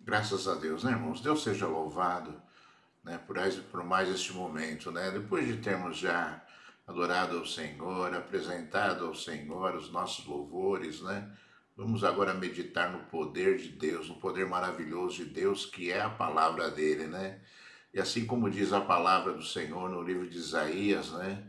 Graças a Deus, né, irmãos? Deus seja louvado, né, por mais este momento, né? Depois de termos já adorado ao Senhor, apresentado ao Senhor os nossos louvores, né? Vamos agora meditar no poder de Deus, no poder maravilhoso de Deus, que é a palavra dele, né? E assim como diz a palavra do Senhor no livro de Isaías, né?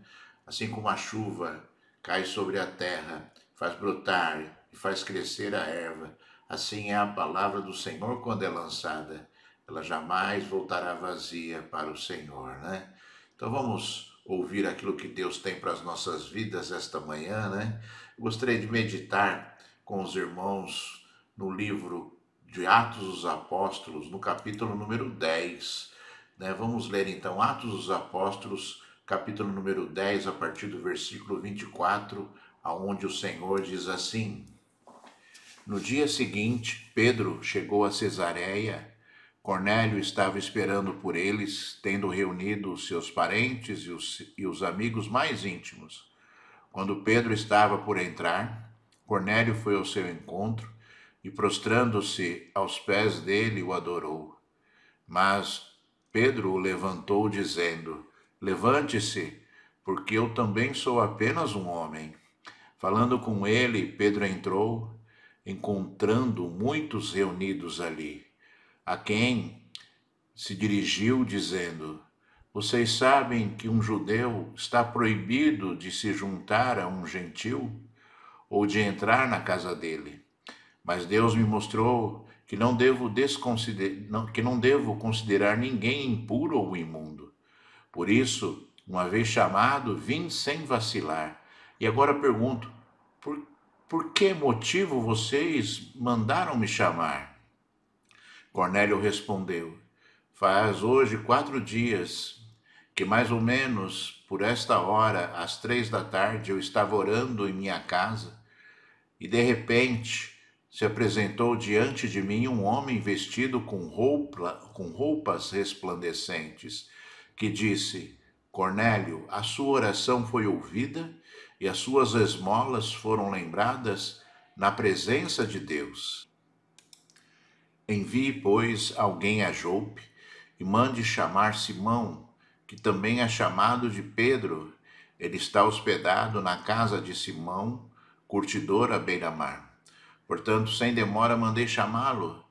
Assim como a chuva cai sobre a terra, faz brotar e faz crescer a erva, assim é a palavra do Senhor quando é lançada. Ela jamais voltará vazia para o Senhor, né? Então vamos ouvir aquilo que Deus tem para as nossas vidas esta manhã, né? Eu gostaria de meditar com os irmãos no livro de Atos dos Apóstolos, no capítulo número 10, né? Vamos ler então Atos dos Apóstolos, capítulo número 10, a partir do versículo 24, aonde o Senhor diz assim: No dia seguinte, Pedro chegou a Cesareia. Cornélio estava esperando por eles, tendo reunido os seus parentes e os amigos mais íntimos. Quando Pedro estava por entrar, Cornélio foi ao seu encontro e, prostrando-se aos pés dele, o adorou. Mas Pedro o levantou, dizendo: Levante-se, porque eu também sou apenas um homem. Falando com ele, Pedro entrou, encontrando muitos reunidos ali, a quem se dirigiu, dizendo: Vocês sabem que um judeu está proibido de se juntar a um gentil ou de entrar na casa dele. Mas Deus me mostrou que não devo considerar ninguém impuro ou imundo. Por isso, uma vez chamado, vim sem vacilar. E agora pergunto: por, por que motivo vocês mandaram me chamar? Cornélio respondeu: Faz hoje 4 dias que, mais ou menos por esta hora, às 3 da tarde, eu estava orando em minha casa e, de repente, se apresentou diante de mim um homem vestido com roupas resplandecentes, que disse: Cornélio, a sua oração foi ouvida e as suas esmolas foram lembradas na presença de Deus. Envie, pois, alguém a Jope e mande chamar Simão, que também é chamado de Pedro. Ele está hospedado na casa de Simão, curtidor à beira-mar. Portanto, sem demora, mandei chamá-lo.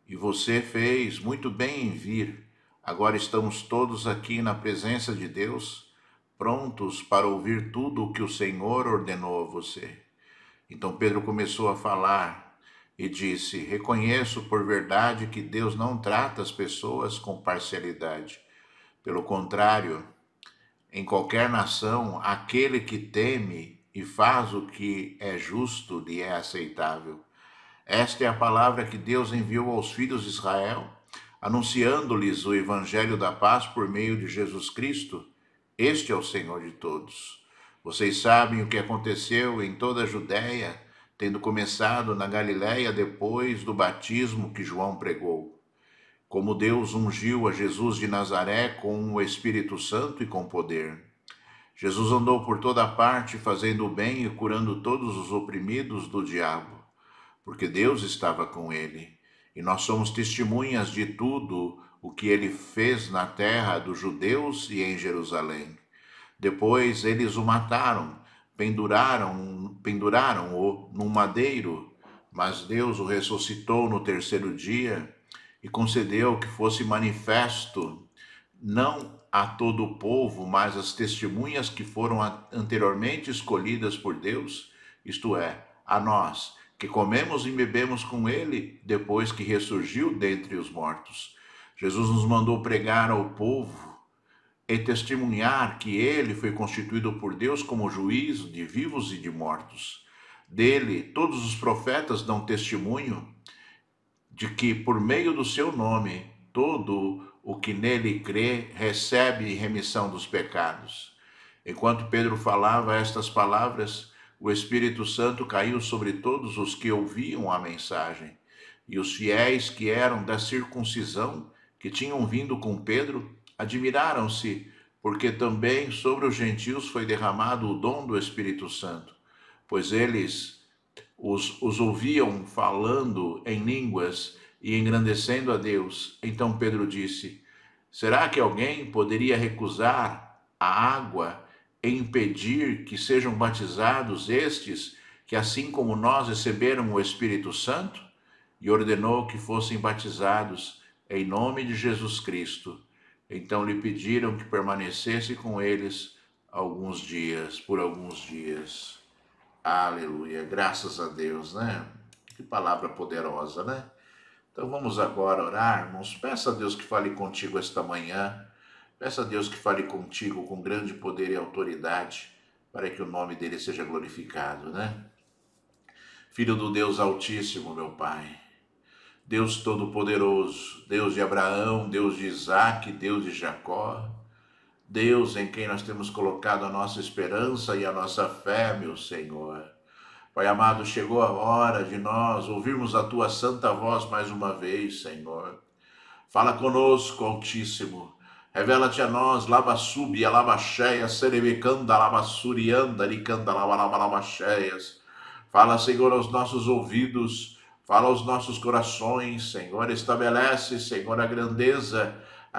E você fez muito bem em vir. Agora estamos todos aqui na presença de Deus, prontos para ouvir tudo o que o Senhor ordenou a você. Então Pedro começou a falar e disse: Reconheço por verdade que Deus não trata as pessoas com parcialidade. Pelo contrário, em qualquer nação, aquele que teme e faz o que é justo lhe é aceitável. Esta é a palavra que Deus enviou aos filhos de Israel, anunciando-lhes o evangelho da paz por meio de Jesus Cristo. Este é o Senhor de todos. Vocês sabem o que aconteceu em toda a Judéia, tendo começado na Galiléia depois do batismo que João pregou. Como Deus ungiu a Jesus de Nazaré com o Espírito Santo e com poder. Jesus andou por toda parte, fazendo o bem e curando todos os oprimidos do diabo, porque Deus estava com ele. E nós somos testemunhas de tudo o que ele fez na terra dos judeus e em Jerusalém. Depois eles o mataram, penduraram-o num madeiro, mas Deus o ressuscitou no terceiro dia e concedeu que fosse manifesto não a todo o povo, mas às testemunhas que foram anteriormente escolhidas por Deus, isto é, a nós, que comemos e bebemos com ele depois que ressurgiu dentre os mortos. Jesus nos mandou pregar ao povo e testemunhar que ele foi constituído por Deus como juiz de vivos e de mortos. Dele, todos os profetas dão testemunho de que, por meio do seu nome, todo o que nele crê recebe remissão dos pecados. Enquanto Pedro falava estas palavras, o Espírito Santo caiu sobre todos os que ouviam a mensagem. E os fiéis que eram da circuncisão, que tinham vindo com Pedro, admiraram-se, porque também sobre os gentios foi derramado o dom do Espírito Santo, pois eles os ouviam falando em línguas e engrandecendo a Deus. Então Pedro disse: será que alguém poderia recusar a água e impedir que sejam batizados estes, que assim como nós receberam o Espírito Santo? E ordenou que fossem batizados em nome de Jesus Cristo. Então lhe pediram que permanecesse com eles por alguns dias. Aleluia, graças a Deus, né? Que palavra poderosa, né? Então vamos agora orar, irmãos. Peça a Deus que fale contigo esta manhã. Peça a Deus que fale contigo com grande poder e autoridade, para que o nome dele seja glorificado, né? Filho do Deus Altíssimo, meu Pai. Deus Todo-Poderoso, Deus de Abraão, Deus de Isaac, Deus de Jacó, Deus em quem nós temos colocado a nossa esperança e a nossa fé, meu Senhor. Pai amado, chegou a hora de nós ouvirmos a Tua santa voz mais uma vez, Senhor. Fala conosco, Altíssimo. Revela-te a nós, labassubi, alabaxéia, serebecanda, labassurianda, licanda, labalabalabaxéias. Fala, Senhor, aos nossos ouvidos, fala aos nossos corações, Senhor. Estabelece, Senhor, a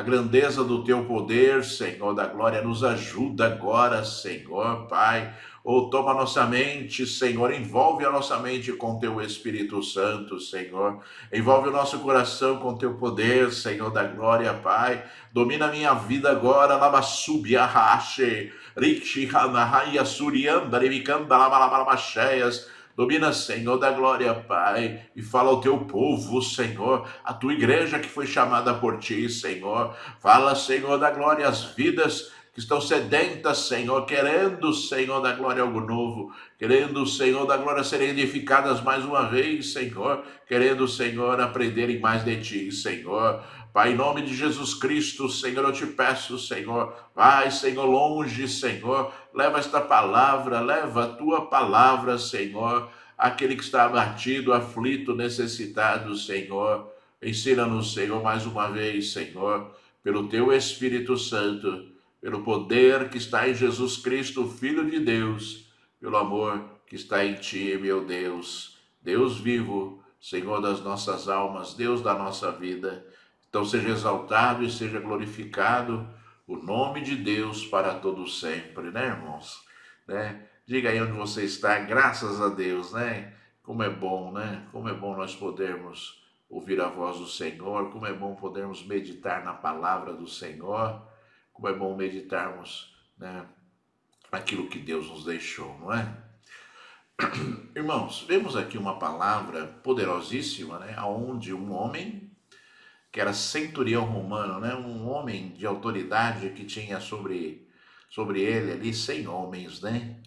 grandeza do Teu poder, Senhor, da glória. Nos ajuda agora, Senhor, Pai. Ou toma a nossa mente, Senhor, envolve a nossa mente com Teu Espírito Santo, Senhor. Envolve o nosso coração com Teu poder, Senhor, da glória, Pai. Domina a minha vida agora, labassubi, arrache, richi, hanahaya, surianda, ribicanda, labalabalabaxéias. Domina, Senhor, da glória, Pai, e fala ao teu povo, Senhor, a tua igreja que foi chamada por ti, Senhor. Fala, Senhor, da glória, as vidas que estão sedentas, Senhor, querendo, Senhor, da glória algo novo, querendo, Senhor, da glória serem edificadas mais uma vez, Senhor, querendo, Senhor, aprenderem mais de ti, Senhor. Pai, em nome de Jesus Cristo, Senhor, eu te peço, Senhor, vai, Senhor, longe, Senhor, leva esta palavra, leva a tua palavra, Senhor, aquele que está abatido, aflito, necessitado, Senhor. Ensina-nos, Senhor, mais uma vez, Senhor, pelo teu Espírito Santo, pelo poder que está em Jesus Cristo, Filho de Deus, pelo amor que está em ti, meu Deus, Deus vivo, Senhor das nossas almas, Deus da nossa vida. Então seja exaltado e seja glorificado o nome de Deus para todos sempre, né, irmãos? Né? Diga aí onde você está, graças a Deus, né? Como é bom, né? Como é bom nós podermos ouvir a voz do Senhor, como é bom podermos meditar na palavra do Senhor, como é bom meditarmos, né, naquilo que Deus nos deixou, não é? Irmãos, vemos aqui uma palavra poderosíssima, né? Onde um homem que era centurião romano, né? Um homem de autoridade que tinha sobre ele ali 100 homens, né?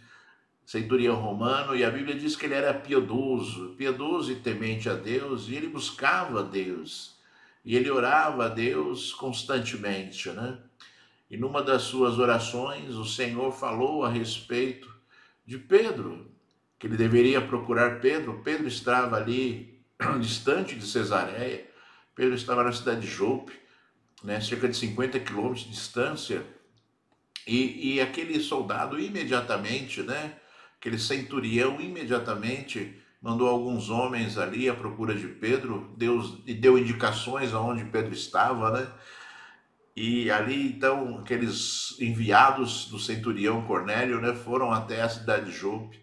Centurião romano, e a Bíblia diz que ele era piedoso e temente a Deus, e ele buscava a Deus, e ele orava a Deus constantemente, né? E numa das suas orações, o Senhor falou a respeito de Pedro, que ele deveria procurar Pedro. Pedro estava ali, distante de Cesareia. Pedro estava na cidade de Jope, né, cerca de 50 quilômetros de distância. E aquele soldado imediatamente, né, aquele centurião imediatamente mandou alguns homens ali à procura de Pedro. Deus deu indicações aonde Pedro estava, né? E ali, então, aqueles enviados do centurião Cornélio, né, foram até a cidade de Jope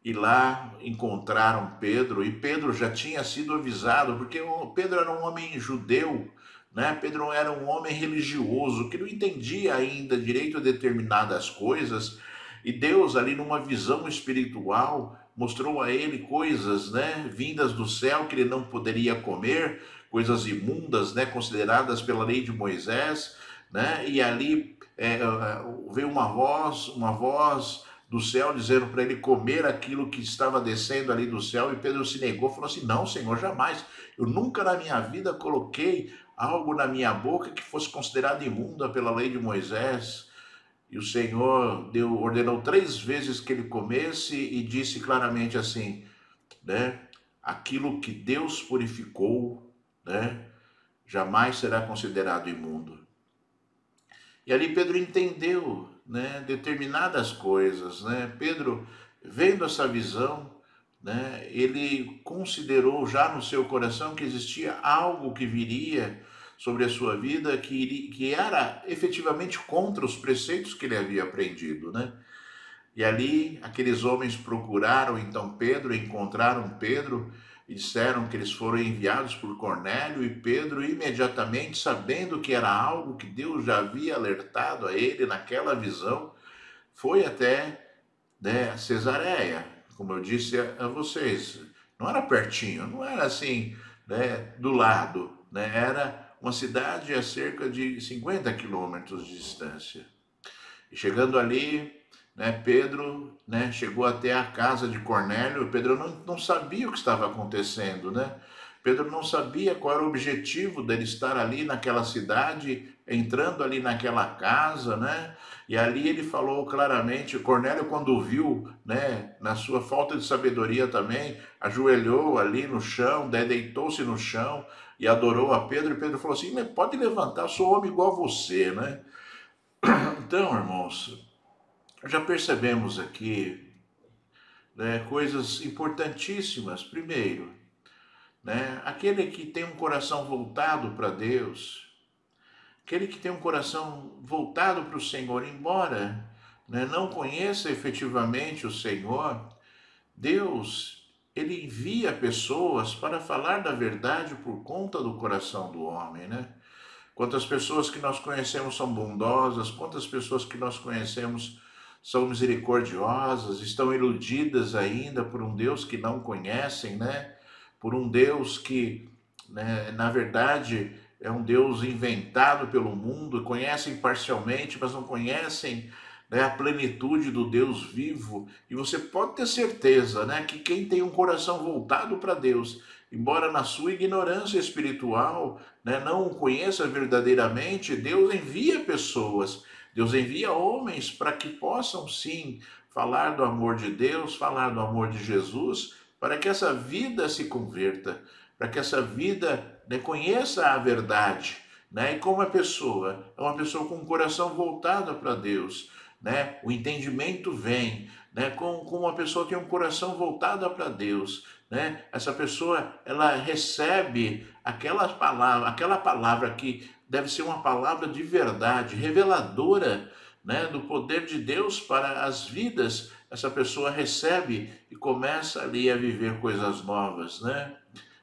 e lá encontraram Pedro. E Pedro já tinha sido avisado, porque Pedro era um homem judeu, né? Pedro era um homem religioso que não entendia ainda direito a determinadas coisas. E Deus, ali numa visão espiritual, mostrou a ele coisas, né, vindas do céu que ele não poderia comer, coisas imundas, né, consideradas pela lei de Moisés, né? E ali veio uma voz do céu dizendo para ele comer aquilo que estava descendo ali do céu, e Pedro se negou, falou assim: não, Senhor, jamais, eu nunca na minha vida coloquei algo na minha boca que fosse considerado imunda pela lei de Moisés. E o Senhor ordenou 3 vezes que ele comesse e disse claramente assim, né, aquilo que Deus purificou, né, jamais será considerado imundo. E ali Pedro entendeu, né, determinadas coisas, né? Pedro, vendo essa visão, né, ele considerou já no seu coração que existia algo que viria sobre a sua vida que era efetivamente contra os preceitos que ele havia aprendido, né? E ali aqueles homens procuraram então Pedro, encontraram Pedro e disseram que eles foram enviados por Cornélio, e Pedro imediatamente, sabendo que era algo que Deus já havia alertado a ele naquela visão, foi até, né, Cesareia. Como eu disse a vocês, não era pertinho, não era assim, né, do lado, né, era uma cidade a cerca de 50 quilômetros de distância. E chegando ali, né, Pedro, né, chegou até a casa de Cornélio. Pedro não sabia o que estava acontecendo, né? Pedro não sabia qual era o objetivo dele estar ali naquela cidade, entrando ali naquela casa, né? E ali ele falou claramente, Cornélio, quando viu, né, na sua falta de sabedoria também, ajoelhou ali no chão, deitou-se no chão e adorou a Pedro. E Pedro falou assim, pode levantar, sou homem igual a você, né? Então, irmãos, já percebemos aqui, né, coisas importantíssimas. Primeiro, né, aquele que tem um coração voltado para Deus, aquele que tem um coração voltado para o Senhor, embora, né, não conheça efetivamente o Senhor, Deus, ele envia pessoas para falar da verdade por conta do coração do homem, né? Quantas pessoas que nós conhecemos são bondosas, quantas pessoas que nós conhecemos são misericordiosas, estão iludidas ainda por um Deus que não conhecem, né? Por um Deus que, né, na verdade, é um Deus inventado pelo mundo, conhecem parcialmente, mas não conhecem, né, a plenitude do Deus vivo. E você pode ter certeza, né, que quem tem um coração voltado para Deus, embora na sua ignorância espiritual, né, não o conheça verdadeiramente, Deus envia pessoas, Deus envia homens para que possam sim falar do amor de Deus, falar do amor de Jesus, para que essa vida se converta, para que essa vida, né, conheça a verdade, né? E como a pessoa é uma pessoa com o coração voltado para Deus, né? O entendimento vem, né? Com uma pessoa que tem um coração voltado para Deus, né? Essa pessoa, ela recebe aquela palavra que deve ser uma palavra de verdade, reveladora, né, do poder de Deus para as vidas. Essa pessoa recebe e começa ali a viver coisas novas, né?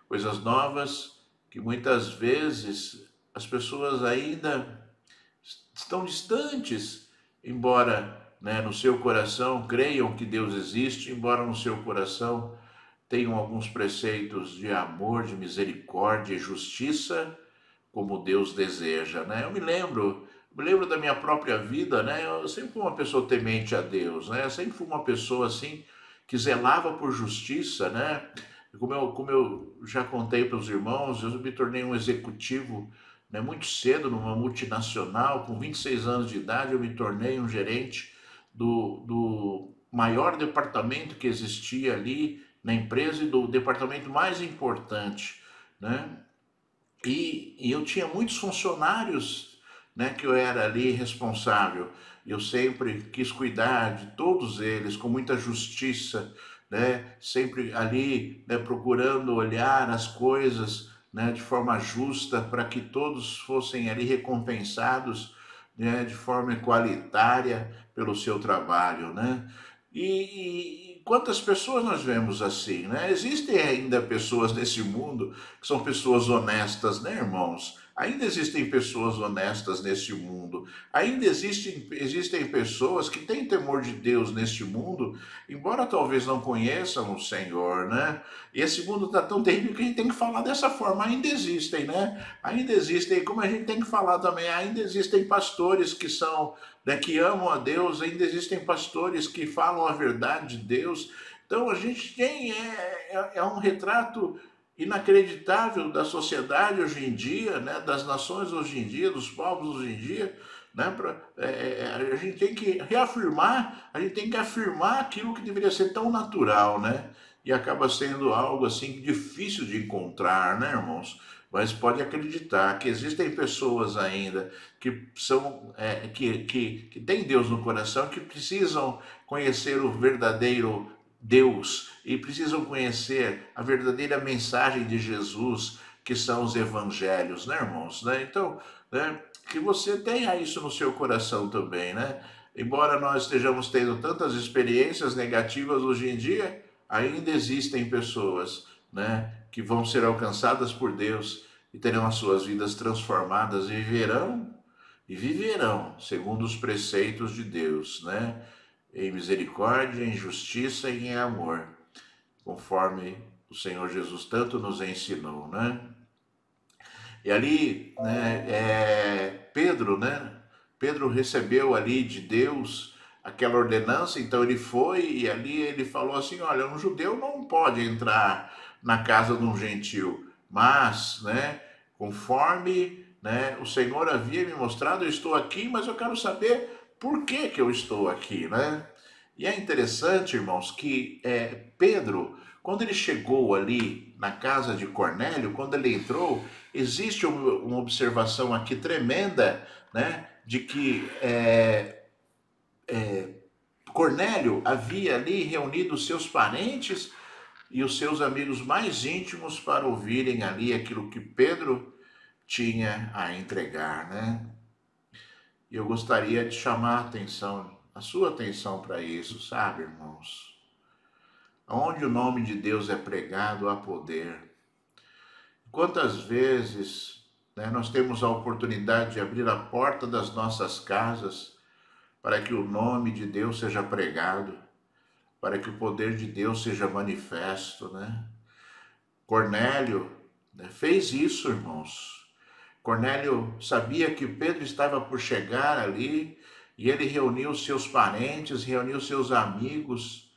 Coisas novas que muitas vezes as pessoas ainda estão distantes, embora, né, no seu coração creiam que Deus existe, embora no seu coração tenham alguns preceitos de amor, de misericórdia e justiça, como Deus deseja, né? Eu me lembro da minha própria vida, né? Eu sempre fui uma pessoa temente a Deus, né? Eu sempre fui uma pessoa assim que zelava por justiça, né? Como eu já contei para os irmãos, eu me tornei um executivo, né, muito cedo numa multinacional. Com 26 anos de idade eu me tornei um gerente do maior departamento que existia ali na empresa e do departamento mais importante, né? E eu tinha muitos funcionários, né, que eu era ali responsável. Eu sempre quis cuidar de todos eles com muita justiça, né, sempre ali, né, procurando olhar as coisas, né, de forma justa para que todos fossem ali recompensados, né, de forma igualitária pelo seu trabalho, né? E quantas pessoas nós vemos assim, né? Existem ainda pessoas nesse mundo que são pessoas honestas, né, irmãos? Ainda existem pessoas honestas nesse mundo. Ainda existem pessoas que têm temor de Deus neste mundo, embora talvez não conheçam o Senhor, né? E esse mundo está tão terrível que a gente tem que falar dessa forma. Ainda existem, né? Ainda existem, como a gente tem que falar também, ainda existem pastores que são, né, que amam a Deus, ainda existem pastores que falam a verdade de Deus. Então a gente tem é um retrato inacreditável da sociedade hoje em dia, né, das nações hoje em dia, dos povos hoje em dia, né, a gente tem que reafirmar, a gente tem que afirmar aquilo que deveria ser tão natural, né, e acaba sendo algo assim difícil de encontrar, né, irmãos? Mas pode acreditar que existem pessoas ainda que são que têm Deus no coração, que precisam conhecer o verdadeiro Deus e precisam conhecer a verdadeira mensagem de Jesus, que são os evangelhos, né, irmãos? Né? Então, né, que você tenha isso no seu coração também, né? Embora nós estejamos tendo tantas experiências negativas hoje em dia, ainda existem pessoas, né, que vão ser alcançadas por Deus e terão as suas vidas transformadas e viverão segundo os preceitos de Deus, né? Em misericórdia, em justiça e em amor, conforme o Senhor Jesus tanto nos ensinou, né? E ali, né, Pedro, né? Pedro recebeu ali de Deus aquela ordenança, então ele foi e ali ele falou assim: olha, um judeu não pode entrar na casa de um gentil, mas, né, conforme, né, o Senhor havia me mostrado, eu estou aqui, mas eu quero saber por que que eu estou aqui, né? E é interessante, irmãos, que Pedro, quando ele chegou ali na casa de Cornélio, quando ele entrou, existe uma observação aqui tremenda, né, de que Cornélio havia ali reunido os seus parentes e os seus amigos mais íntimos para ouvirem ali aquilo que Pedro tinha a entregar, né? E eu gostaria de chamar a sua atenção para isso, sabe, irmãos? Onde o nome de Deus é pregado, há poder. Quantas vezes, né, nós temos a oportunidade de abrir a porta das nossas casas para que o nome de Deus seja pregado, para que o poder de Deus seja manifesto, né? Cornélio, né, fez isso, irmãos. Cornélio sabia que Pedro estava por chegar ali e ele reuniu seus parentes, reuniu seus amigos,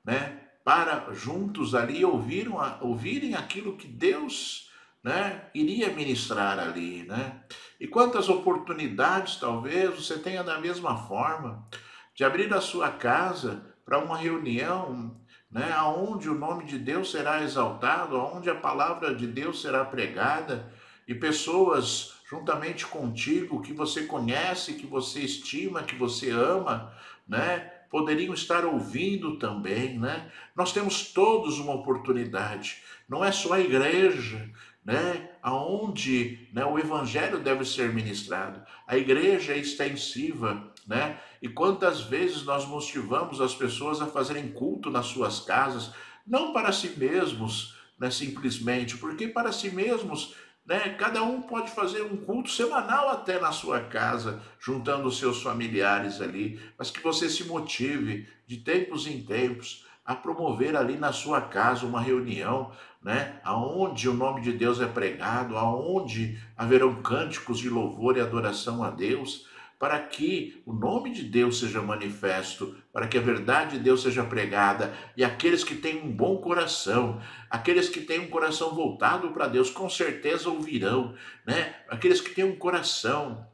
né, para juntos ali ouvirem aquilo que Deus, né, iria ministrar ali, né? E quantas oportunidades talvez você tenha da mesma forma de abrir a sua casa para uma reunião, né, aonde o nome de Deus será exaltado, aonde a palavra de Deus será pregada e pessoas juntamente contigo que você conhece, que você estima, que você ama, né, poderiam estar ouvindo também, né? Nós temos todos uma oportunidade. Não é só a igreja, né, aonde, né, o evangelho deve ser ministrado. A igreja é extensiva, né? E quantas vezes nós motivamos as pessoas a fazerem culto nas suas casas, não para si mesmos, né, simplesmente, porque para si mesmos, né, cada um pode fazer um culto semanal até na sua casa, juntando os seus familiares ali, mas que você se motive de tempos em tempos a promover ali na sua casa uma reunião, né, aonde o nome de Deus é pregado, aonde haverão cânticos de louvor e adoração a Deus, para que o nome de Deus seja manifesto, para que a verdade de Deus seja pregada, e aqueles que têm um bom coração, aqueles que têm um coração voltado para Deus, com certeza ouvirão, né? Aqueles que têm um coração,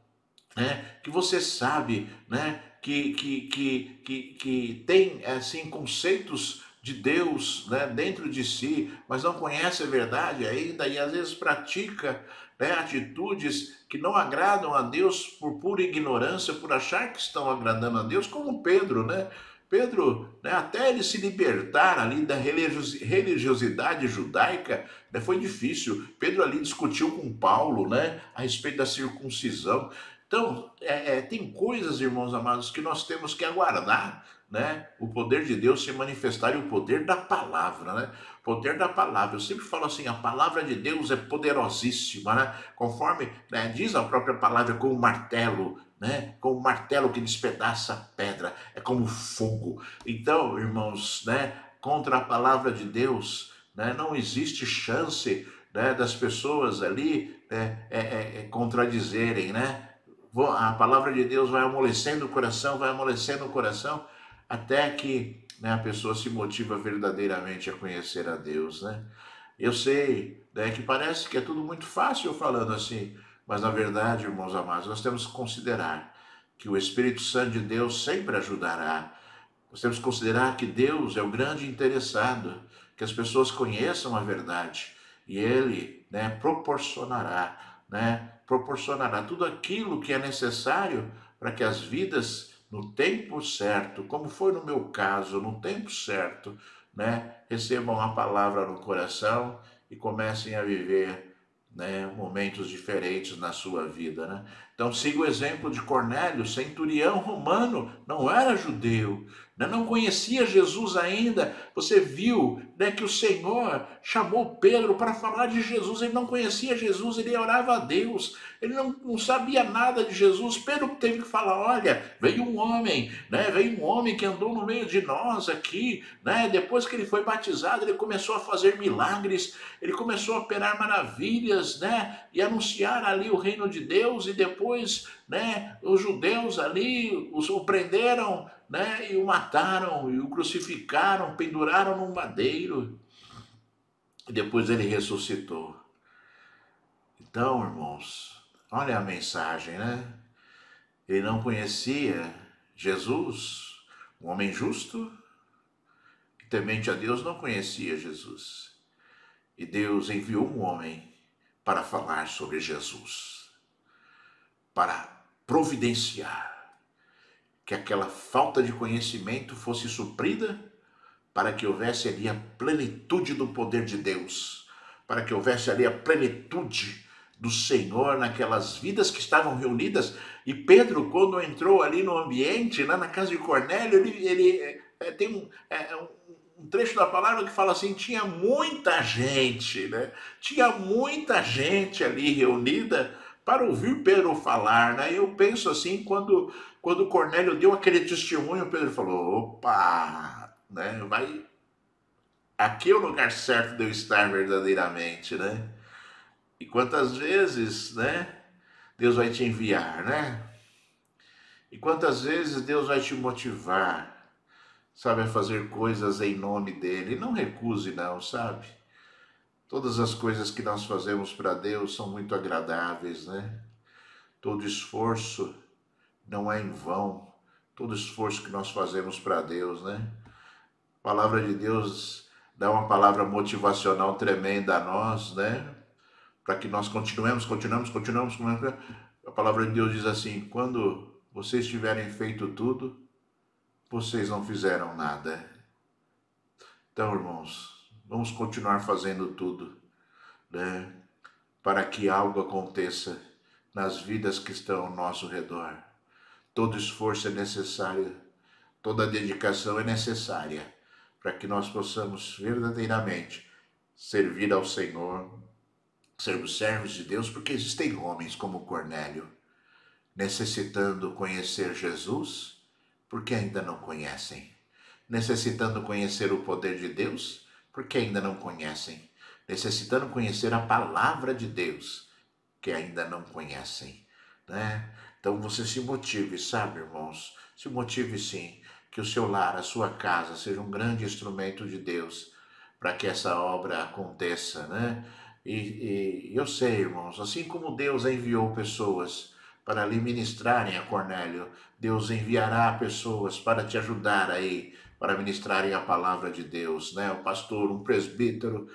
né, que você sabe, né, que tem assim conceitos de Deus, né, dentro de si, mas não conhece a verdade ainda e às vezes pratica, né, atitudes que não agradam a Deus por pura ignorância, por achar que estão agradando a Deus, como Pedro, né? Pedro, né, até ele se libertar ali da religiosidade judaica, né, foi difícil. Pedro ali discutiu com Paulo, né, a respeito da circuncisão. Então, tem coisas, irmãos amados, que nós temos que aguardar, né? O poder de Deus se manifestar e o poder da palavra, né? O poder da palavra. Eu sempre falo assim, a palavra de Deus é poderosíssima, né? Conforme, né, diz a própria palavra, como martelo, né? Como martelo que despedaça a pedra, é como fogo. Então, irmãos, né, contra a palavra de Deus, né, não existe chance, né, das pessoas ali contradizerem, né? A palavra de Deus vai amolecendo o coração, até que, né, a pessoa se motiva verdadeiramente a conhecer a Deus, né? Eu sei, né, que parece que é tudo muito fácil falando assim, mas na verdade, irmãos amados, nós temos que considerar que o Espírito Santo de Deus sempre ajudará. Nós temos que considerar que Deus é o grande interessado, que as pessoas conheçam a verdade e Ele, né, proporcionará tudo aquilo que é necessário para que as vidas, no tempo certo, como foi no meu caso, no tempo certo, né, recebam a palavra no coração e comecem a viver, né, momentos diferentes na sua vida, né? Então siga o exemplo de Cornélio, centurião romano, não era judeu, né, não conhecia Jesus ainda. Você viu, né, que o Senhor chamou Pedro para falar de Jesus. Ele não conhecia Jesus, ele orava a Deus, ele não sabia nada de Jesus. Pedro teve que falar: olha, veio um homem, né, veio um homem que andou no meio de nós aqui, né? Depois que ele foi batizado, ele começou a fazer milagres, ele começou a operar maravilhas, né, e anunciar ali o reino de Deus. E depois, né, os judeus ali o prenderam, né, e o mataram, e o crucificaram, penduraram num madeiro, e depois ele ressuscitou. Então, irmãos, olha a mensagem, né? Ele não conhecia Jesus, um homem justo e temente a Deus, não conhecia Jesus. E Deus enviou um homem para falar sobre Jesus, para providenciar que aquela falta de conhecimento fosse suprida, para que houvesse ali a plenitude do poder de Deus, para que houvesse ali a plenitude do Senhor naquelas vidas que estavam reunidas. E Pedro, quando entrou ali no ambiente, lá na casa de Cornélio, tem um trecho da palavra que fala assim: tinha muita gente, né? Tinha muita gente ali reunida para ouvir Pedro falar, né? Eu penso assim, quando Cornélio deu aquele testemunho, Pedro falou: opa, né? Aqui é o lugar certo de eu estar verdadeiramente, né? E quantas vezes, né, Deus vai te enviar, né? E quantas vezes Deus vai te motivar, sabe, a fazer coisas em nome dele. Não recuse não, sabe? Todas as coisas que nós fazemos para Deus são muito agradáveis, né? Todo esforço não é em vão. Todo esforço que nós fazemos para Deus, né? A palavra de Deus dá uma palavra motivacional tremenda a nós, né? Para que nós continuemos. A palavra de Deus diz assim: quando vocês tiverem feito tudo, vocês não fizeram nada. Então, irmãos, vamos continuar fazendo tudo, né? Para que algo aconteça nas vidas que estão ao nosso redor. Todo esforço é necessário, toda dedicação é necessária para que nós possamos verdadeiramente servir ao Senhor, sermos servos de Deus, porque existem homens como Cornélio, necessitando conhecer Jesus, porque ainda não conhecem. Necessitando conhecer o poder de Deus, porque ainda não conhecem. Necessitando conhecer a palavra de Deus, que ainda não conhecem, né? Então você se motive, sabe, irmãos? Se motive sim, que o seu lar, a sua casa, seja um grande instrumento de Deus para que essa obra aconteça, né? E eu sei, irmãos, assim como Deus enviou pessoas para lhe ministrarem a Cornélio, Deus enviará pessoas para te ajudar aí, para ministrarem a palavra de Deus, né? O pastor, um presbítero,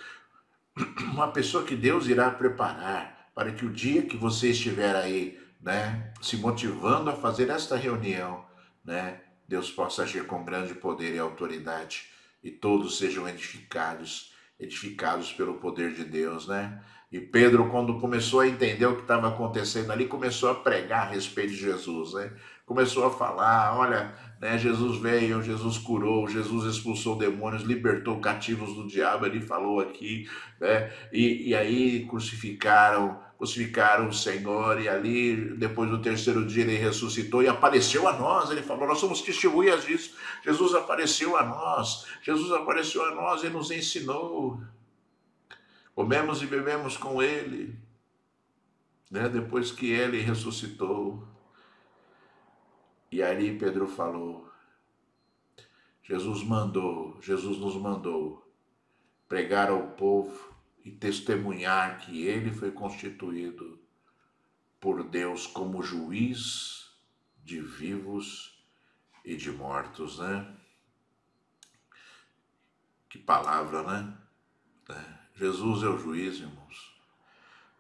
uma pessoa que Deus irá preparar para que o dia que você estiver aí, né, se motivando a fazer esta reunião, né, Deus possa agir com grande poder e autoridade e todos sejam edificados, edificados pelo poder de Deus, né? E Pedro, quando começou a entender o que estava acontecendo ali, começou a pregar a respeito de Jesus, né? Começou a falar: olha, né, Jesus veio, Jesus curou, Jesus expulsou demônios, libertou cativos do diabo, ele falou aqui, né? E aí crucificaram o Senhor, e ali, depois do terceiro dia, ele ressuscitou e apareceu a nós. Ele falou: nós somos testemunhas disso. Jesus apareceu a nós, Jesus apareceu a nós e nos ensinou. Comemos e bebemos com ele, né? Depois que ele ressuscitou. E ali Pedro falou: Jesus nos mandou pregar ao povo e testemunhar que ele foi constituído por Deus como juiz de vivos e de mortos, né? Que palavra, né? Jesus é o juiz, irmãos.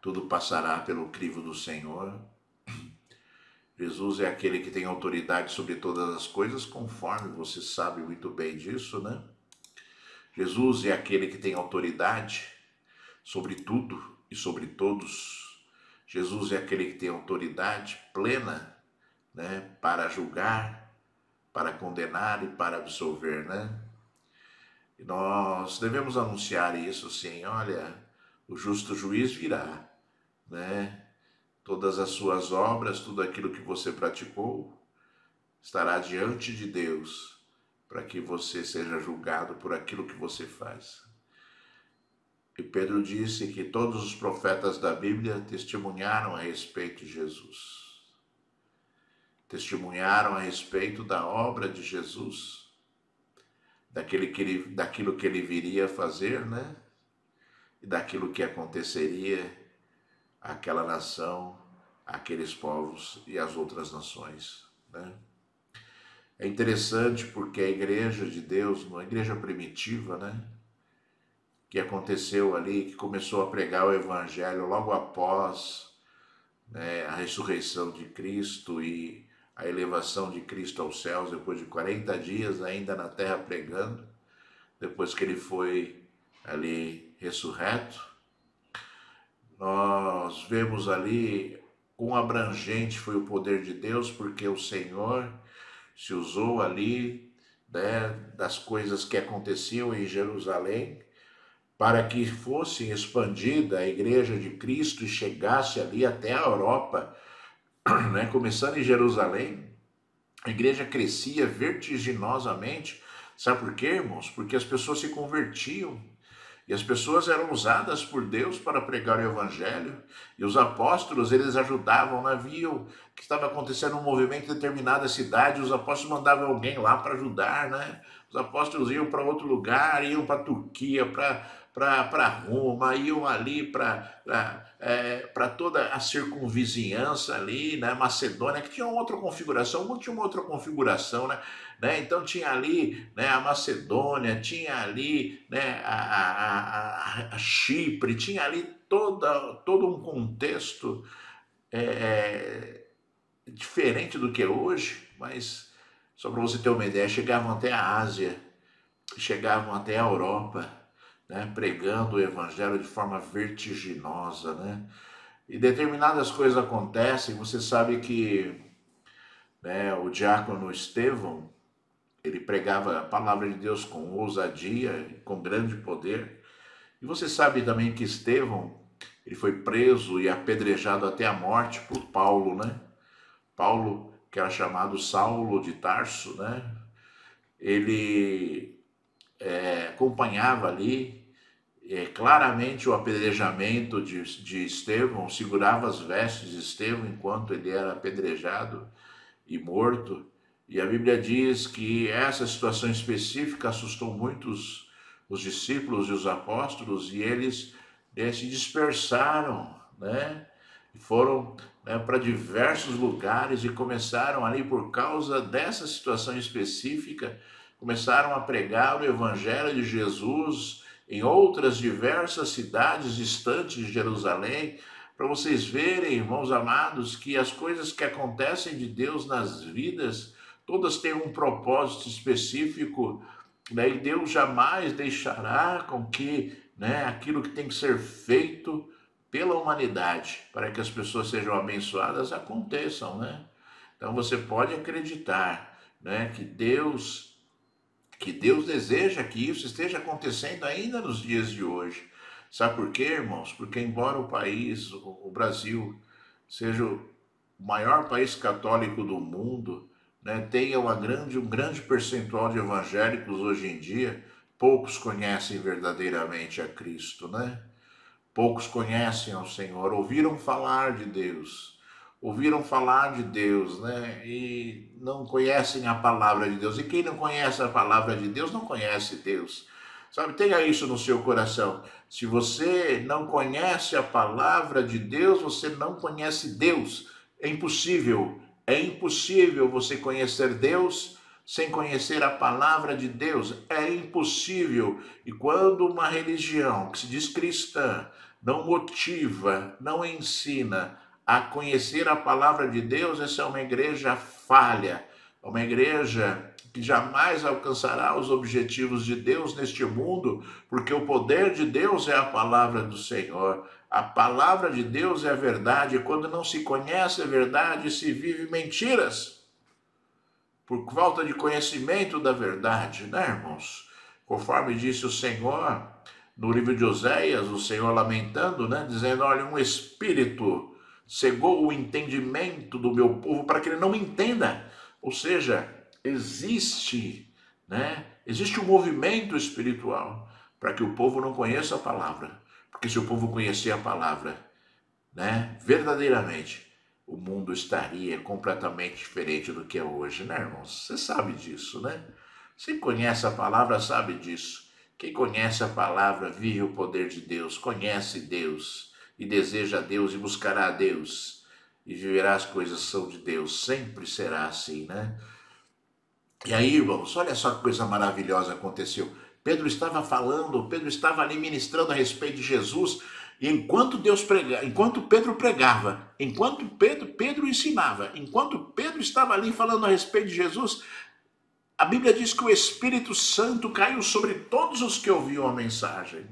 Tudo passará pelo crivo do Senhor. Jesus é aquele que tem autoridade sobre todas as coisas, conforme você sabe muito bem disso, né? Jesus é aquele que tem autoridade sobre tudo e sobre todos. Jesus é aquele que tem autoridade plena, né, para julgar, para condenar e para absolver, né? E nós devemos anunciar isso, sim. Olha, o justo juiz virá, né? Todas as suas obras, tudo aquilo que você praticou, estará diante de Deus, para que você seja julgado por aquilo que você faz. E Pedro disse que todos os profetas da Bíblia testemunharam a respeito de Jesus. Testemunharam a respeito da obra de Jesus, daquilo que ele viria a fazer, né? E daquilo que aconteceria àquela nação, àqueles povos e às outras nações, né? É interessante porque a igreja de Deus, uma igreja primitiva, né, que aconteceu ali, que começou a pregar o evangelho logo após, né, a ressurreição de Cristo e a elevação de Cristo aos céus, depois de 40 dias ainda na terra pregando, depois que ele foi ali ressurreto, nós vemos ali quão abrangente foi o poder de Deus, porque o Senhor se usou ali, né, das coisas que aconteciam em Jerusalém, para que fosse expandida a igreja de Cristo e chegasse ali até a Europa, né? Começando em Jerusalém, a igreja crescia vertiginosamente. Sabe por quê, irmãos? Porque as pessoas se convertiam. E as pessoas eram usadas por Deus para pregar o evangelho. E os apóstolos, eles ajudavam, né? Viam que estava acontecendo um movimento em determinada cidade, os apóstolos mandavam alguém lá para ajudar, né? Os apóstolos iam para outro lugar, iam para a Turquia, para Roma, iam ali para toda a circunvizinhança ali, né? Macedônia, que tinha uma outra configuração, muito tinha uma outra configuração, né? Então tinha ali, né, a Macedônia, tinha ali, né, a Chipre, tinha ali todo um contexto diferente do que é hoje, mas só para você ter uma ideia, chegavam até a Ásia, chegavam até a Europa, né, pregando o evangelho de forma vertiginosa, né? E determinadas coisas acontecem, você sabe que, né, o diácono Estevão, ele pregava a palavra de Deus com ousadia, com grande poder. E você sabe também que Estevão, ele foi preso e apedrejado até a morte por Paulo, né? Paulo, que era chamado Saulo de Tarso, né? Ele acompanhava ali claramente o apedrejamento de Estevão, segurava as vestes de Estevão enquanto ele era apedrejado e morto. E a Bíblia diz que essa situação específica assustou muitos os discípulos e os apóstolos, e eles se dispersaram, né? E foram, né, para diversos lugares e começaram ali, por causa dessa situação específica, começaram a pregar o evangelho de Jesus em outras diversas cidades distantes de Jerusalém, para vocês verem, irmãos amados, que as coisas que acontecem de Deus nas vidas, todas têm um propósito específico, né? E Deus jamais deixará com que, né, aquilo que tem que ser feito pela humanidade, para que as pessoas sejam abençoadas, aconteçam, né? Então você pode acreditar, né, que Deus deseja que isso esteja acontecendo ainda nos dias de hoje. Sabe por quê, irmãos? Porque embora o país, o Brasil, seja o maior país católico do mundo, né, tenha um grande percentual de evangélicos hoje em dia, poucos conhecem verdadeiramente a Cristo, né? Poucos conhecem ao Senhor, ouviram falar de Deus, né? E não conhecem a palavra de Deus. E quem não conhece a palavra de Deus não conhece Deus. Sabe, tenha isso no seu coração. Se você não conhece a palavra de Deus, você não conhece Deus. É impossível você conhecer Deus sem conhecer a palavra de Deus. É impossível. E quando uma religião que se diz cristã não motiva, não ensina a conhecer a palavra de Deus, essa é uma igreja falha, uma igreja que jamais alcançará os objetivos de Deus neste mundo, porque o poder de Deus é a palavra do Senhor. A palavra de Deus é a verdade, e quando não se conhece a verdade, se vive mentiras, por falta de conhecimento da verdade, né, irmãos? Conforme disse o Senhor, no livro de Oséias, o Senhor lamentando, né, dizendo, olha, um espírito cegou o entendimento do meu povo para que ele não entenda. Ou seja, existe, né, existe um movimento espiritual para que o povo não conheça a palavra. Porque se o povo conhecer a palavra, né, verdadeiramente, o mundo estaria completamente diferente do que é hoje, né, irmãos? Você sabe disso, né? Quem conhece a palavra sabe disso. Quem conhece a palavra vive o poder de Deus, conhece Deus e deseja Deus e buscará a Deus e viverá as coisas que são de Deus. Sempre será assim, né? E aí, irmãos, olha só que coisa maravilhosa aconteceu. Pedro estava falando, Pedro estava ali ministrando a respeito de Jesus, e enquanto Pedro pregava, enquanto Pedro ensinava, enquanto Pedro estava ali falando a respeito de Jesus, a Bíblia diz que o Espírito Santo caiu sobre todos os que ouviam a mensagem.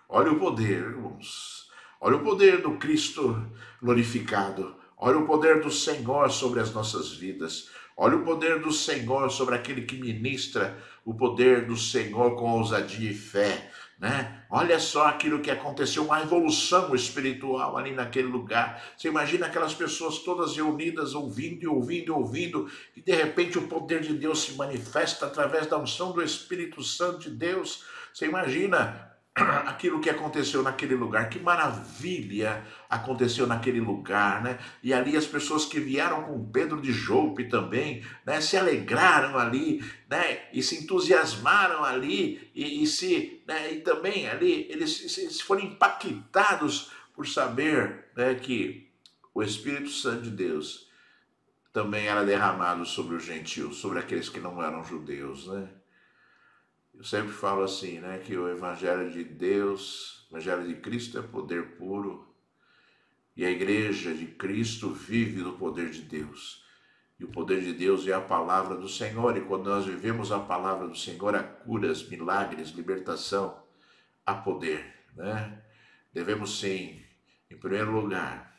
Olha o poder, irmãos. Olha o poder do Cristo glorificado. Olha o poder do Senhor sobre as nossas vidas. Olha o poder do Senhor sobre aquele que ministra o poder do Senhor com ousadia e fé, né? Olha só aquilo que aconteceu, uma revolução espiritual ali naquele lugar. Você imagina aquelas pessoas todas reunidas, ouvindo e ouvindo e ouvindo, e de repente o poder de Deus se manifesta através da unção do Espírito Santo de Deus. Você imagina aquilo que aconteceu naquele lugar, que maravilha aconteceu naquele lugar, né? E ali as pessoas que vieram com Pedro de Jope também, né, se alegraram ali, né, e se entusiasmaram ali, né, e também ali eles foram impactados por saber, né, que o Espírito Santo de Deus também era derramado sobre os gentios, sobre aqueles que não eram judeus, né? Eu sempre falo assim, né, que o Evangelho de Deus, o Evangelho de Cristo é poder puro, e a igreja de Cristo vive do poder de Deus. E o poder de Deus é a palavra do Senhor, e quando nós vivemos a palavra do Senhor, há curas, milagres, libertação, há poder, né? Devemos sim, em primeiro lugar,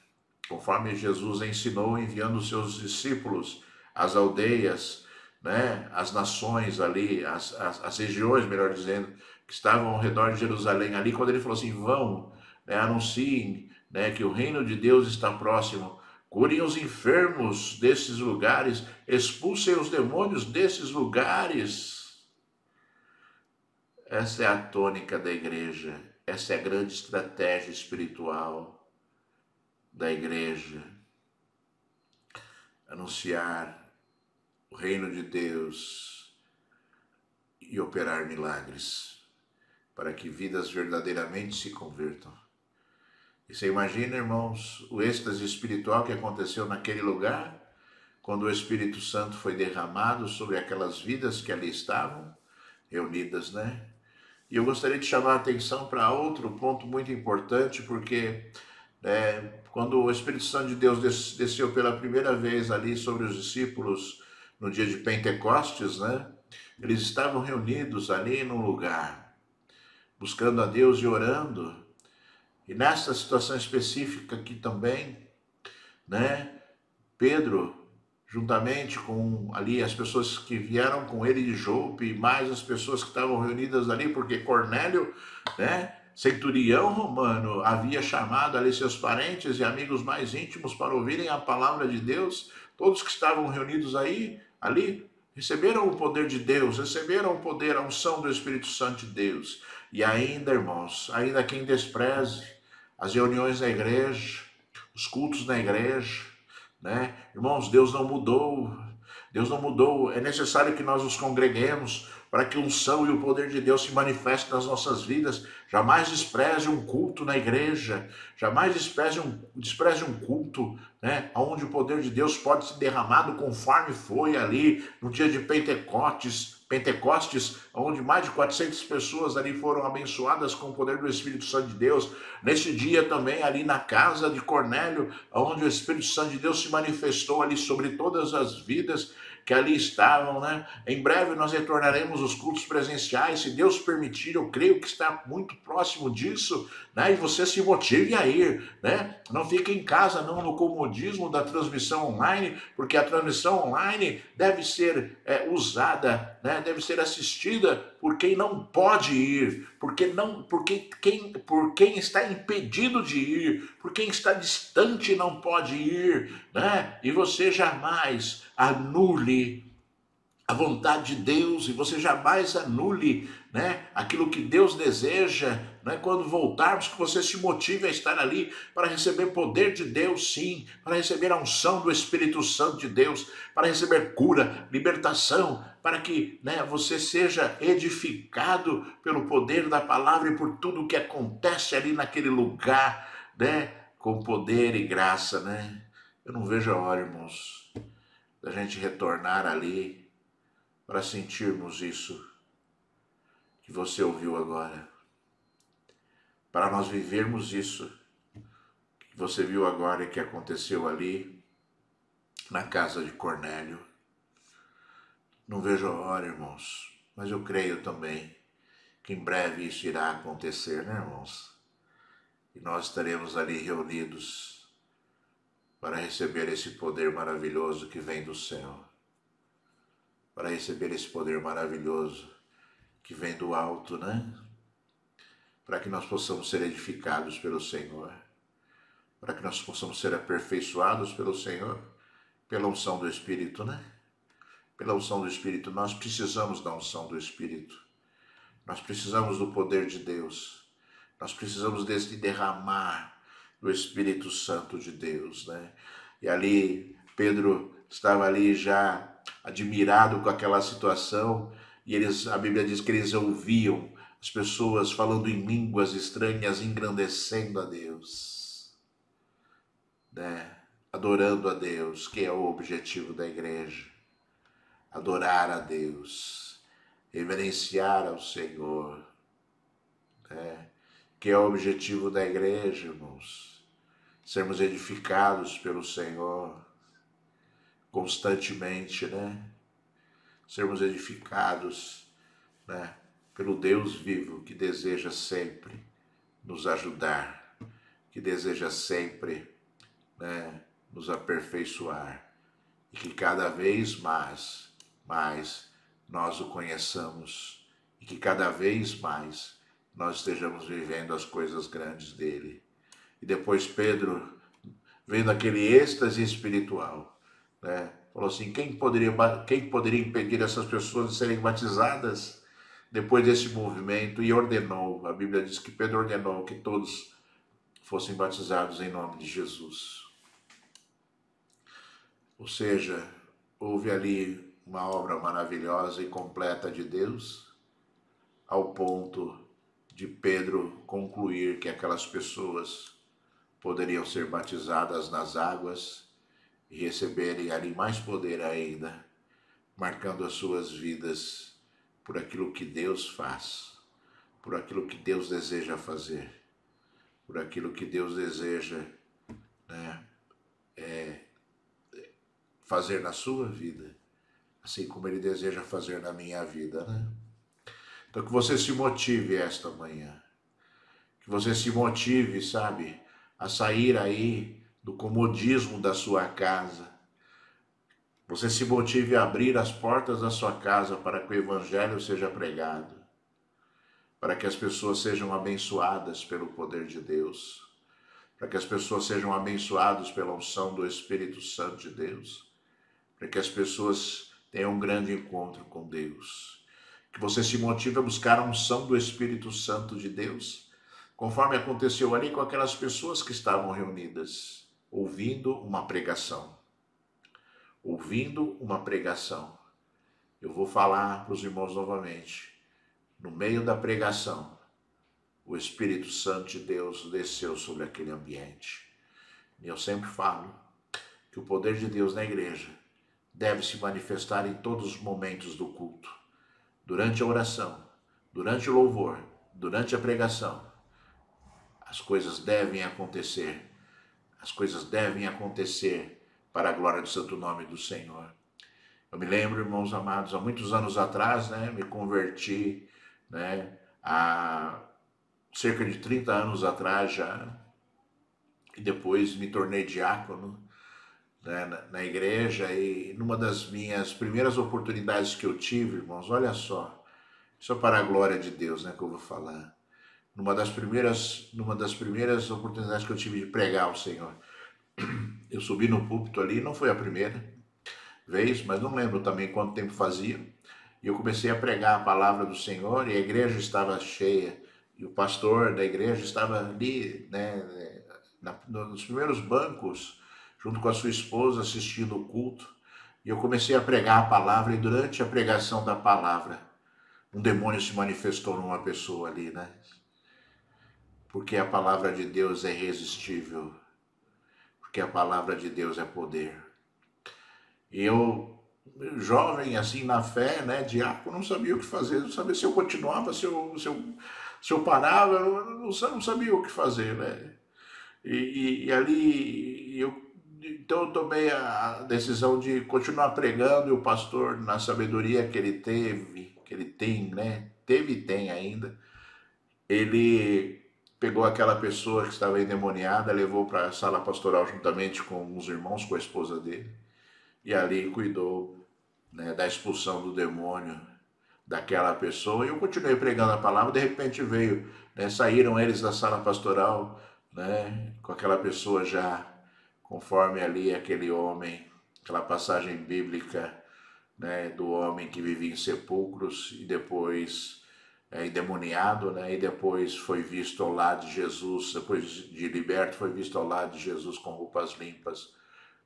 conforme Jesus ensinou, enviando os seus discípulos às aldeias, né, as nações ali, as regiões, melhor dizendo, que estavam ao redor de Jerusalém ali, quando ele falou assim, vão, né, anunciem, né, que o reino de Deus está próximo, curem os enfermos desses lugares, expulsem os demônios desses lugares. Essa é a tônica da igreja, essa é a grande estratégia espiritual da igreja, anunciar o reino de Deus e operar milagres, para que vidas verdadeiramente se convertam. E você imagina, irmãos, o êxtase espiritual que aconteceu naquele lugar, quando o Espírito Santo foi derramado sobre aquelas vidas que ali estavam reunidas, né? E eu gostaria de chamar a atenção para outro ponto muito importante, porque quando o Espírito Santo de Deus desceu pela primeira vez ali sobre os discípulos no dia de Pentecostes, né? Eles estavam reunidos ali num lugar, buscando a Deus e orando. E nessa situação específica aqui também, né? Pedro, juntamente com ali as pessoas que vieram com ele de Jope, e mais as pessoas que estavam reunidas ali, porque Cornélio, né? Centurião romano, havia chamado ali seus parentes e amigos mais íntimos para ouvirem a palavra de Deus. Todos que estavam reunidos ali, receberam o poder de Deus, receberam o poder, a unção do Espírito Santo de Deus. E ainda, irmãos, ainda quem despreze as reuniões da igreja, os cultos na igreja, né? Irmãos, Deus não mudou. Deus não mudou. É necessário que nós nos congreguemos para que a unção e o poder de Deus se manifestem nas nossas vidas. Jamais despreze um culto na igreja. Jamais despreze um culto, né, onde o poder de Deus pode ser derramado conforme foi ali no dia de Pentecostes, onde mais de 400 pessoas ali foram abençoadas com o poder do Espírito Santo de Deus. Neste dia também ali na casa de Cornélio, onde o Espírito Santo de Deus se manifestou ali sobre todas as vidas. que ali estavam, né? Em breve nós retornaremos os cultos presenciais, se Deus permitir, eu creio que está muito próximo disso, né? E você se motive a ir, né? Não fique em casa, não, no comodismo da transmissão online, porque a transmissão online deve ser usada, né? Deve ser assistida por quem não pode ir, por quem está impedido de ir, por quem está distante e não pode ir, né? E você jamais anule a vontade de Deus, e você jamais anule, né, aquilo que Deus deseja, né, quando voltarmos, que você se motive a estar ali para receber poder de Deus, sim, para receber a unção do Espírito Santo de Deus, para receber cura, libertação, para que, né, você seja edificado pelo poder da palavra e por tudo o que acontece ali naquele lugar, né, com poder e graça, né? Eu não vejo a hora, irmãos, da gente retornar ali para sentirmos isso que você ouviu agora, para nós vivermos isso que você viu agora e que aconteceu ali na casa de Cornélio. Não vejo a hora, irmãos, mas eu creio também que em breve isso irá acontecer, né, irmãos? E nós estaremos ali reunidos para receber esse poder maravilhoso que vem do céu, para receber esse poder maravilhoso que vem do alto, né? Para que nós possamos ser edificados pelo Senhor, para que nós possamos ser aperfeiçoados pelo Senhor, pela unção do Espírito, né? Pela unção do Espírito, nós precisamos da unção do Espírito, nós precisamos do poder de Deus, nós precisamos desse derramar do Espírito Santo de Deus, né? E ali, Pedro estava ali já admirado com aquela situação, e a Bíblia diz que eles ouviam as pessoas falando em línguas estranhas, engrandecendo a Deus, né? Adorando a Deus, que é o objetivo da igreja. Adorar a Deus, reverenciar ao Senhor, né? Que é o objetivo da igreja, irmãos. Sermos edificados pelo Senhor constantemente, né? Sermos edificados, né, pelo Deus vivo que deseja sempre nos ajudar, que deseja sempre, né, nos aperfeiçoar, e que cada vez mais nós o conheçamos, e que cada vez mais nós estejamos vivendo as coisas grandes dele. E depois Pedro, vendo aquele êxtase espiritual, né, falou assim: quem poderia impedir essas pessoas de serem batizadas depois desse movimento? E ordenou, a Bíblia diz que Pedro ordenou que todos fossem batizados em nome de Jesus. Ou seja, houve ali uma obra maravilhosa e completa de Deus, ao ponto de Pedro concluir que aquelas pessoas poderiam ser batizadas nas águas e receberem ali mais poder ainda, marcando as suas vidas por aquilo que Deus faz, por aquilo que Deus deseja fazer, por aquilo que Deus deseja, né, fazer na sua vida, assim como Ele deseja fazer na minha vida, né? Então que você se motive esta manhã, que você se motive, sabe, a sair aí do comodismo da sua casa. Você se motive a abrir as portas da sua casa para que o Evangelho seja pregado, para que as pessoas sejam abençoadas pelo poder de Deus, para que as pessoas sejam abençoadas pela unção do Espírito Santo de Deus, para que as pessoas tenham um grande encontro com Deus. Que você se motive a buscar a unção do Espírito Santo de Deus, conforme aconteceu ali com aquelas pessoas que estavam reunidas, ouvindo uma pregação. Ouvindo uma pregação. Eu vou falar para os irmãos novamente. No meio da pregação, o Espírito Santo de Deus desceu sobre aquele ambiente. E eu sempre falo que o poder de Deus na igreja deve se manifestar em todos os momentos do culto. Durante a oração, durante o louvor, durante a pregação. As coisas devem acontecer. As coisas devem acontecer para a glória do santo nome do Senhor. Eu me lembro, irmãos amados, há muitos anos atrás, né, me converti, né, há cerca de 30 anos atrás já, e depois me tornei diácono, né, na igreja, e numa das minhas primeiras oportunidades que eu tive, irmãos, olha só, isso é para a glória de Deus, né, que eu vou falar. Numa das primeiras oportunidades que eu tive de pregar ao Senhor, eu subi no púlpito ali, não foi a primeira vez, mas não lembro também quanto tempo fazia. E eu comecei a pregar a palavra do Senhor e a igreja estava cheia. E o pastor da igreja estava ali, né, nos primeiros bancos, junto com a sua esposa, assistindo o culto. E eu comecei a pregar a palavra e durante a pregação da palavra, um demônio se manifestou numa pessoa ali, né? Porque a palavra de Deus é irresistível, porque a palavra de Deus é poder. E eu, jovem, assim, na fé, né, diácono, não sabia o que fazer, não sabia se eu continuava, se eu parava, eu não sabia o que fazer, né? E ali, então eu tomei a decisão de continuar pregando, e o pastor, na sabedoria que ele teve, que ele tem, né, teve e tem ainda, ele pegou aquela pessoa que estava endemoniada, levou para a sala pastoral juntamente com os irmãos, com a esposa dele, e ali cuidou, né, da expulsão do demônio daquela pessoa. E eu continuei pregando a palavra, de repente veio, né, saíram eles da sala pastoral, né, com aquela pessoa já conforme ali aquele homem, aquela passagem bíblica, né, do homem que vivia em sepulcros e depois endemoniado, né, e depois foi visto ao lado de Jesus, depois de liberto, foi visto ao lado de Jesus com roupas limpas,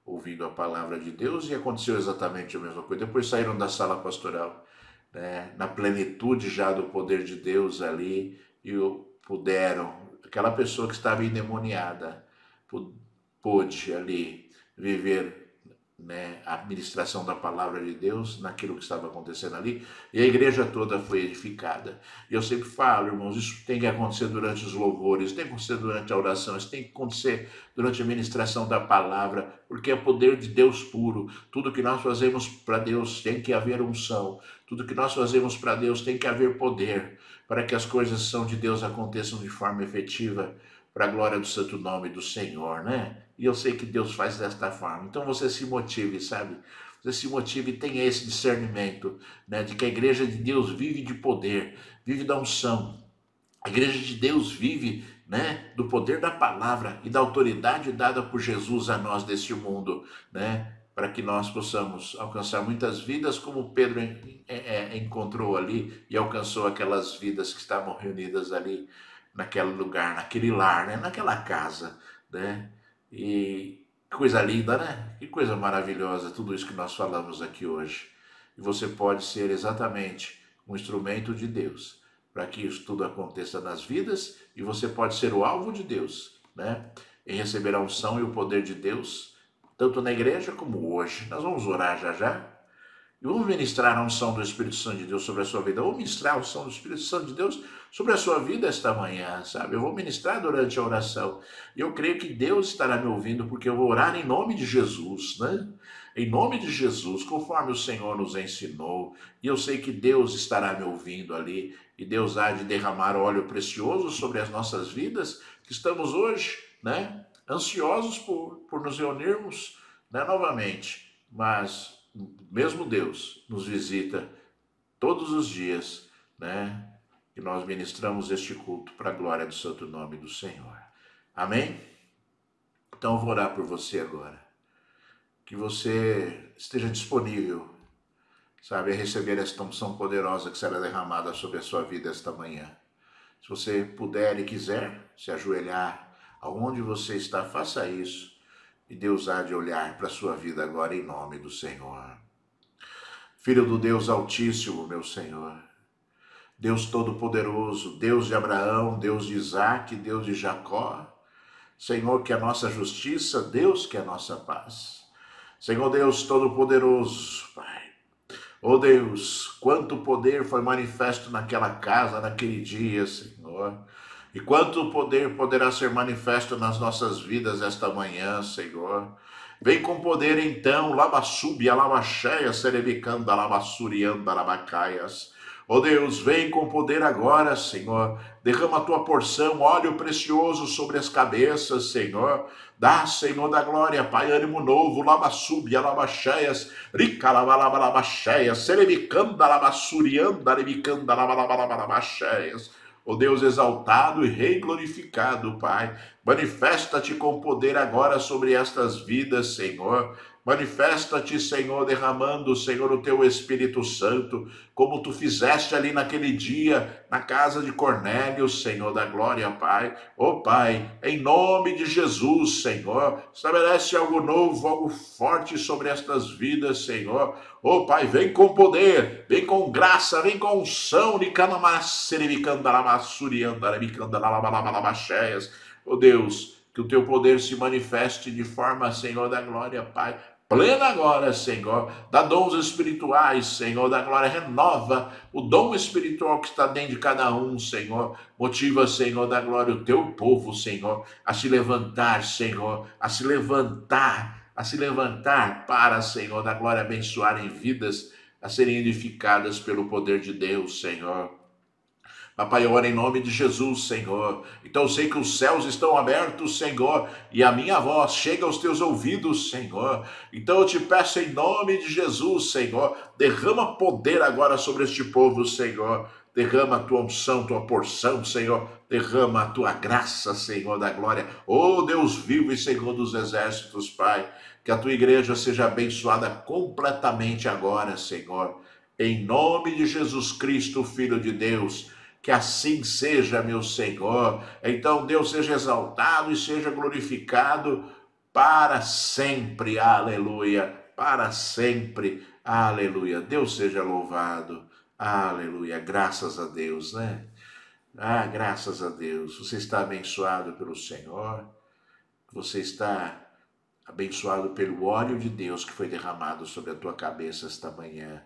ouvindo a palavra de Deus, e aconteceu exatamente a mesma coisa. Depois saíram da sala pastoral, né, na plenitude já do poder de Deus ali, e puderam, aquela pessoa que estava endemoniada, pôde ali viver, né, a ministração da palavra de Deus naquilo que estava acontecendo ali, e a igreja toda foi edificada. E eu sempre falo, irmãos, isso tem que acontecer durante os louvores, tem que acontecer durante a oração, isso tem que acontecer durante a ministração da palavra, porque é poder de Deus puro. Tudo que nós fazemos para Deus tem que haver unção, tudo que nós fazemos para Deus tem que haver poder, para que as coisas são de Deus aconteçam de forma efetiva, para a glória do santo nome do Senhor, né? E eu sei que Deus faz desta forma. Então você se motive, sabe? Você se motive e tenha esse discernimento, né? De que a igreja de Deus vive de poder, vive da unção. A igreja de Deus vive, né, do poder da palavra e da autoridade dada por Jesus a nós deste mundo, né? Para que nós possamos alcançar muitas vidas, como Pedro encontrou ali e alcançou aquelas vidas que estavam reunidas ali naquele lugar, naquele lar, né? Naquela casa, né? E que coisa linda, né? Que coisa maravilhosa tudo isso que nós falamos aqui hoje. E você pode ser exatamente um instrumento de Deus para que isso tudo aconteça nas vidas, e você pode ser o alvo de Deus, né? Em receber a unção e o poder de Deus, tanto na igreja como hoje. Nós vamos orar já já. E vamos ministrar a unção do Espírito Santo de Deus sobre a sua vida. Vamos ministrar a unção do Espírito Santo de Deus sobre a sua vida esta manhã, sabe? Eu vou ministrar durante a oração. E eu creio que Deus estará me ouvindo, porque eu vou orar em nome de Jesus, né? Em nome de Jesus, conforme o Senhor nos ensinou. E eu sei que Deus estará me ouvindo ali. E Deus há de derramar óleo precioso sobre as nossas vidas, que estamos hoje, né? Ansiosos por nos reunirmos, né? Novamente. Mas mesmo Deus nos visita todos os dias, né? Que nós ministramos este culto para a glória do santo nome do Senhor. Amém? Então eu vou orar por você agora. Que você esteja disponível, sabe, a receber esta unção poderosa que será derramada sobre a sua vida esta manhã. Se você puder e quiser se ajoelhar aonde você está, faça isso. E Deus há de olhar para a sua vida agora em nome do Senhor. Filho do Deus Altíssimo, meu Senhor, Deus Todo-Poderoso, Deus de Abraão, Deus de Isaac, Deus de Jacó, Senhor, que é a nossa justiça, Deus que é a nossa paz. Senhor Deus Todo-Poderoso, Pai, oh Deus, quanto poder foi manifesto naquela casa, naquele dia, Senhor. E quanto poder poderá ser manifesto nas nossas vidas esta manhã, Senhor. Vem com poder então, labassúbia, labacheia, cerebicanda, labassurianda, labacaias. Ó Deus, vem com poder agora, Senhor. Derrama a tua porção, óleo precioso sobre as cabeças, Senhor. Dá, Senhor da glória, Pai, ânimo novo, labassúbia, labacheias, rica, labalabacheias, cerebicanda, labassurianda, rebicanda, labalabacheias. Ó Deus exaltado e rei glorificado, Pai, manifesta-te com poder agora sobre estas vidas, Senhor. Manifesta-te, Senhor, derramando, Senhor, o teu Espírito Santo, como tu fizeste ali naquele dia, na casa de Cornélio, Senhor da glória, Pai. Ó Pai, em nome de Jesus, Senhor, estabelece algo novo, algo forte sobre estas vidas, Senhor. Ó Pai, vem com poder, vem com graça, vem com unção, ó Deus, que o teu poder se manifeste de forma, Senhor da glória, Pai, plena agora, Senhor, dá dons espirituais, Senhor da glória, renova o dom espiritual que está dentro de cada um, Senhor, motiva, Senhor da glória, o teu povo, Senhor, a se levantar, Senhor, a se levantar para, Senhor da glória, abençoarem vidas, a serem edificadas pelo poder de Deus, Senhor. Papai, eu oro em nome de Jesus, Senhor. Então eu sei que os céus estão abertos, Senhor, e a minha voz chega aos teus ouvidos, Senhor. Então eu te peço em nome de Jesus, Senhor, derrama poder agora sobre este povo, Senhor. Derrama a tua unção, tua porção, Senhor. Derrama a tua graça, Senhor da glória. Oh Deus vivo e Senhor dos exércitos, Pai. Que a tua igreja seja abençoada completamente agora, Senhor. Em nome de Jesus Cristo, Filho de Deus. Que assim seja, meu Senhor. Então Deus seja exaltado e seja glorificado para sempre. Aleluia. Para sempre. Aleluia. Deus seja louvado. Aleluia. Graças a Deus, né? Ah, graças a Deus. Você está abençoado pelo Senhor. Você está abençoado pelo óleo de Deus que foi derramado sobre a tua cabeça esta manhã.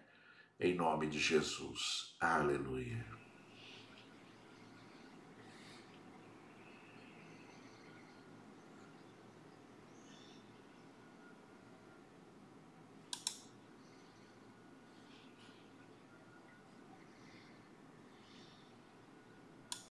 Em nome de Jesus. Aleluia.